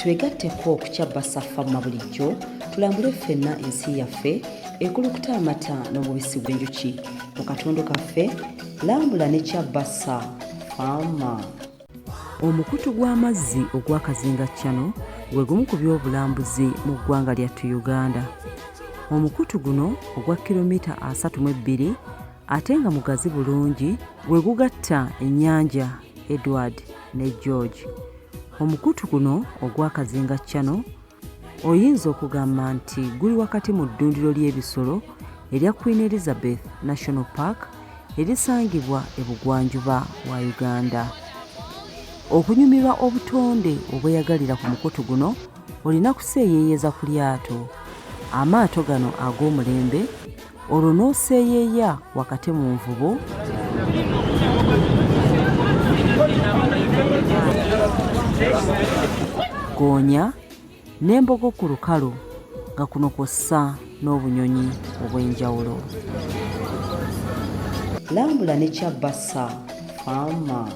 twegatteko okukyabasa famma bulijjo tulambule ffenna ensi yaffe ekulukuta amata n'omubisi gw'enjuki mu katundu kaffe lambula ne kyabasa famma. Omukutu gw'amazzi ogwa Kazinga Channel gwe gumu ku byobulambuzi mu ggwanga lyattu Uganda. Omukutu guno ogwa kilomita 32 ate nga mugazi bulungi gwe gugatta ennyanja Edward ne George. Omukutu guno ogwa Kazinga Channel oyinza okugamba nti guli wakati mu ddundiro ly'ebisolo erya Queen Elizabeth National Park erisangibwa ebugwanjuba wa Uganda. Okunyumirwa obutonde obweyagalira ku mukutu guno olina kuseeyeeyeza ku lyato. Amaato gano ag'omulembe olwo n'oseeyeeya wakati mu nvubo goonya n'embogo ku lukalu nga kuno kw'ossa n'obunyonyi obw'enjawulo. Lambula ne kyabasa famma.